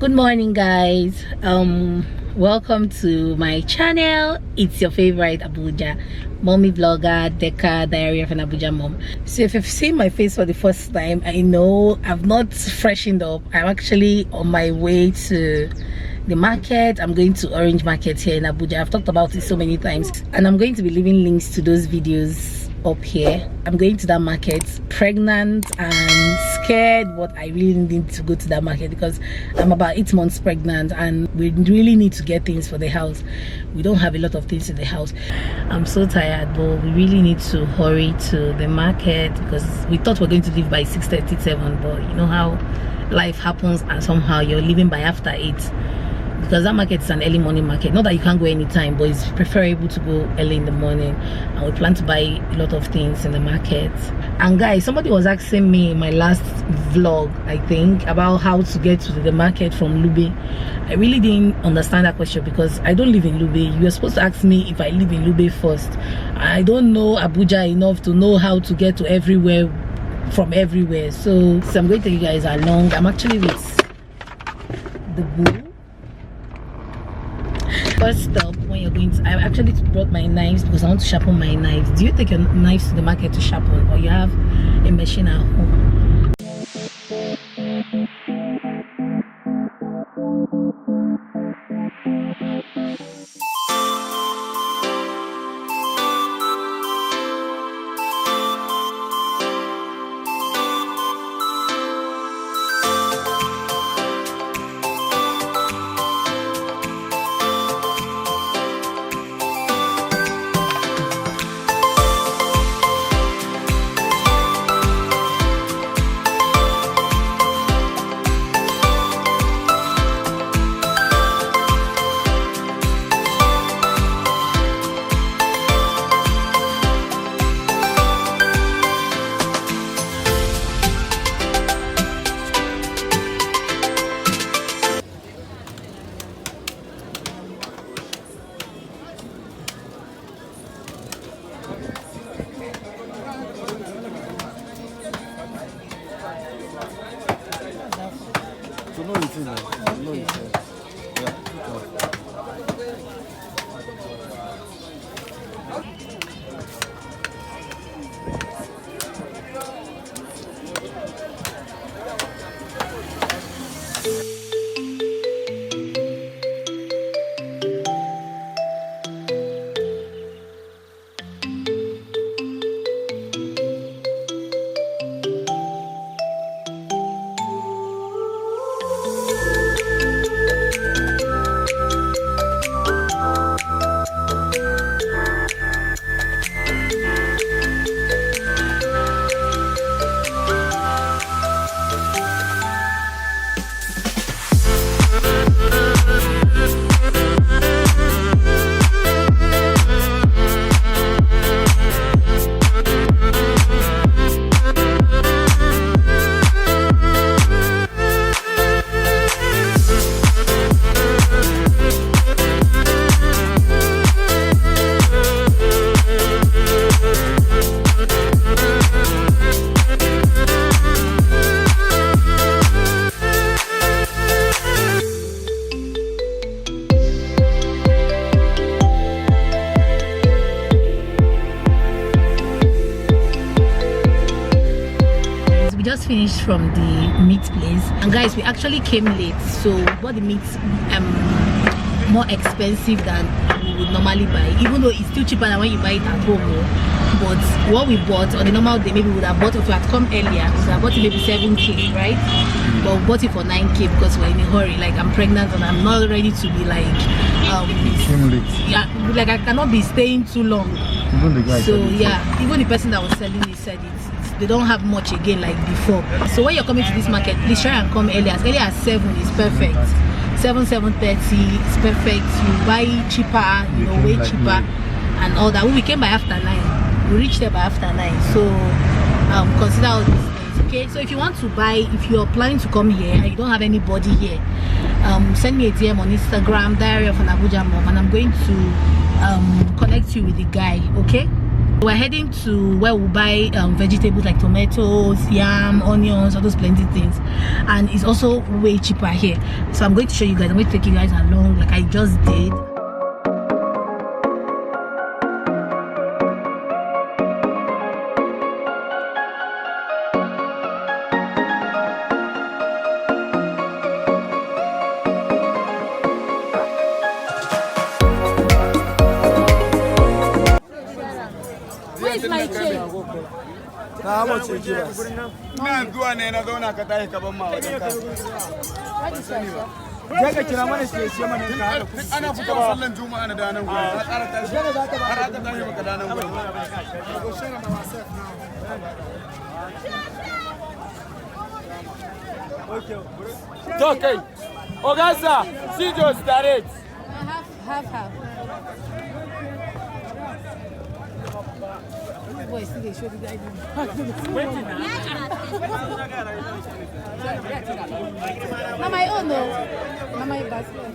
Good morning, guys. Welcome to my channel. It's your favorite Abuja mommy vlogger, Deka, Diary of an Abuja mom. So if you've seen my face for the first time, I know I've not freshened up. I'm actually on my way to the market. I'm going to Orange Market here in Abuja. I've talked about it so many times, and I'm going to be leaving links to those videos up here. I'm going to that market pregnant and scared, but I really need to go to that market because I'm about 8 months pregnant and we really need to get things for the house. We don't have a lot of things in the house. I'm so tired, but we really need to hurry to the market because we thought we're going to leave by 6:37, but you know how life happens and somehow you're leaving by after 8. Because that market is an early morning market. Not that you can't go anytime, but it's preferable to go early in the morning. And we plan to buy a lot of things in the market. And guys, somebody was asking me in my last vlog, I think, about how to get to the market from Lube. I really didn't understand that question because I don't live in Lube. You were supposed to ask me if I live in Lube first. I don't know Abuja enough to know how to get to everywhere from everywhere. So I'm going to take you guys along. I'm actually with the boo. First stop, when you're going to, I actually brought my knives because I want to sharpen my knives. Do you take your knives to the market to sharpen, or you have a machine at home? Just finished from the meat place, and guys, we actually came late, so we bought the meat more expensive than we would normally buy, even though it's still cheaper than when you buy it at home. But what we bought on the normal day, maybe we would have bought, if we had come earlier, we would have bought it maybe 7K, right? But we bought it for 9K because we're in a hurry. Like, I'm pregnant and I'm not ready to be like yeah, like I cannot be staying too long. Even the guy, so yeah, even the person that was selling it said they don't have much again like before. So when you're coming to this market, please try and come early as 7 is perfect. 7:30 is perfect. You buy cheaper, you know, way cheaper and all that. We came by after 9. We reached there by after 9. So consider all these things. Okay, so if you want to buy, if you're planning to come here and you don't have anybody here, send me a DM on Instagram, Diary of an Abuja Mom, and I'm going to connect you with the guy. Okay, We're heading to where we buy vegetables like tomatoes, yam, onions, all those plenty things, and it's also way cheaper here. So I'm going to show you guys. I'm going to take you guys along like I just did. Where's my change? How much you give us? Jaga kira mana shi shi mana ka ana fita sallan juma'a na danan gobe har aka tashi maka danan gobe okay Ogasa see just direct Half. Boy, see they show the guy. Now my own no. Now my basket.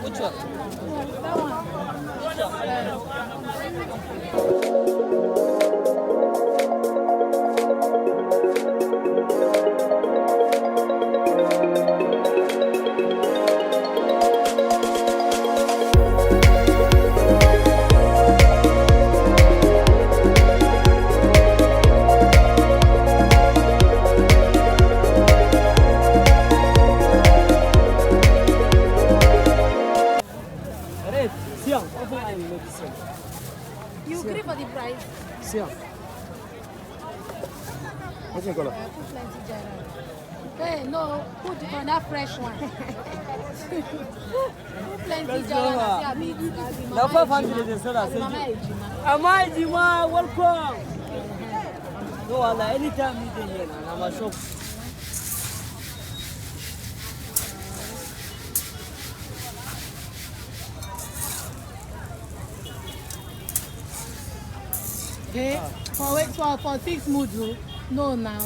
Which one? That you agree for the price? Sim. What's the color? Put plenty jara. Hey, no, put on that fresh one. Put plenty jara. Now 500 is soda. Mama Ejima, welcome. No, anytime you can here, I'm a shop. Okay, for 6 mudu. No now.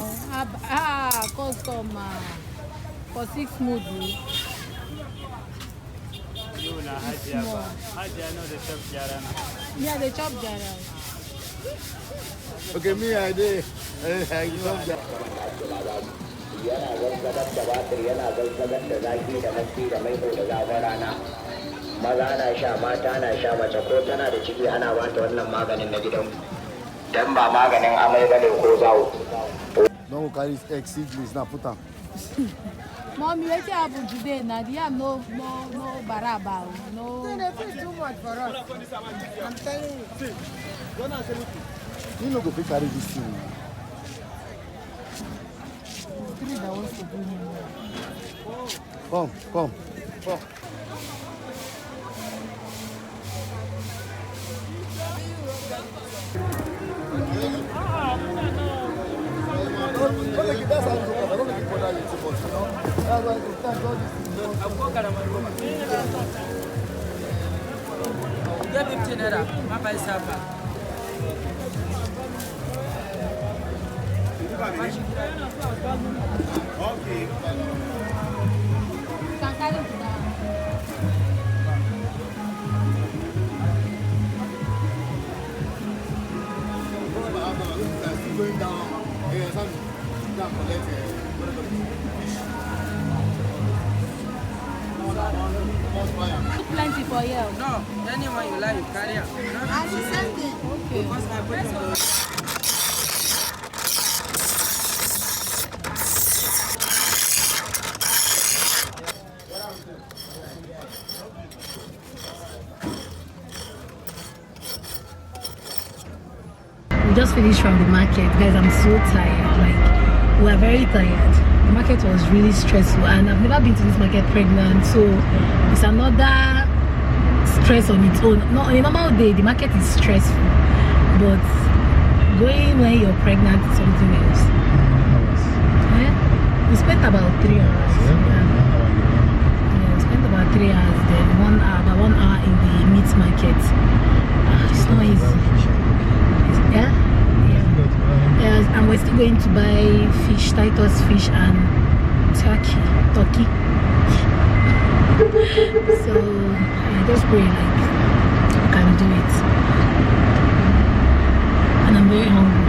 Customer. For 6 mudu. You know, Hajia know the chop jara. Yeah, they chop jara. Okay, me I did. I love that. Maza na sha, mata na sha, mace ko tana da ciki ana bata wannan maganin na gidan. Dan ba maganin amai bane ko zawo. Don't carry egg seedlings now, put them. Mommy, let's have today now. They have no baraba. No. They feel too much for us. I'm telling you. You know go pick carry this thing. Three that wants to do Come. Get 15 naira. Papa is happy. Okay. Going down, plenty for you. No, anyone you like, you carry out. I will send it. Okay. Because I put on the... We just finished from the market, guys. I'm so tired. Like, we are very tired. The market was really stressful, and I've never been to this market pregnant, so it's another stress on its own. No, on a normal day, the market is stressful, but going when you're pregnant is something else. Yeah? We spent about 3 hours. Yeah, we spent about 3 hours, then 1 hour, about 1 hour in the meat market. It's not easy. Yeah? Yeah, and we're still going to buy fish, Titus fish and turkey. So I just pray like I can do it. And I'm very hungry.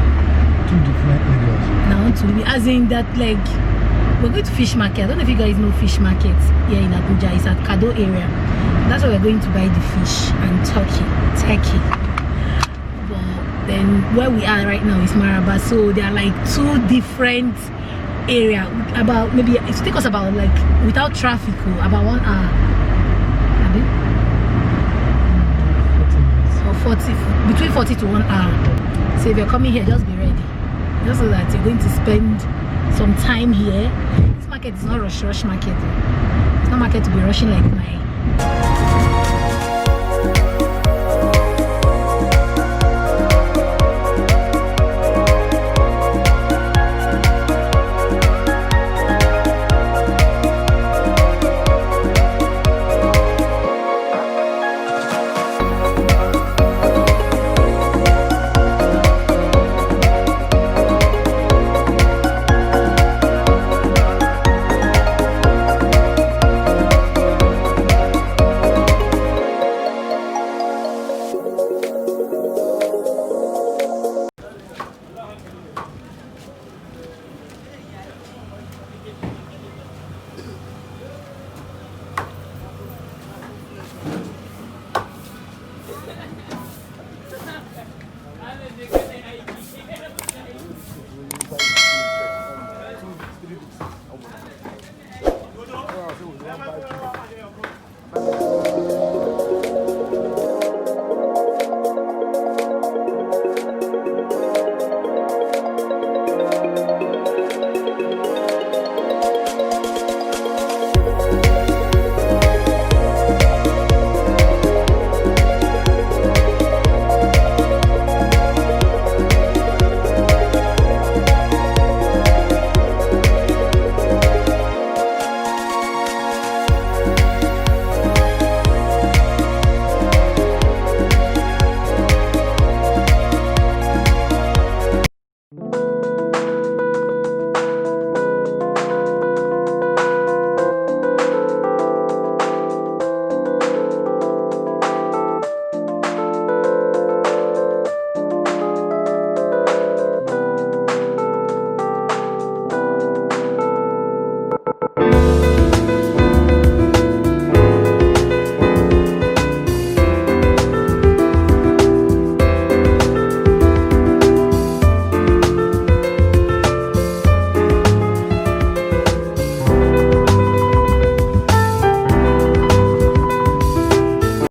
2 different areas. And I want to be, as in that, like, we're going to fish market. I don't know if you guys know fish market here in Abuja. It's at Kado area. That's where we're going to buy the fish and turkey. Then where we are right now is Maraba, so there are like 2 different areas. About maybe it take us about, like, without traffic, about 1 hour. Or 40, between 40 to 1 hour. So if you're coming here, just be ready, just so that you're going to spend some time here. This market is not rush market. It's not market to be rushing like mine.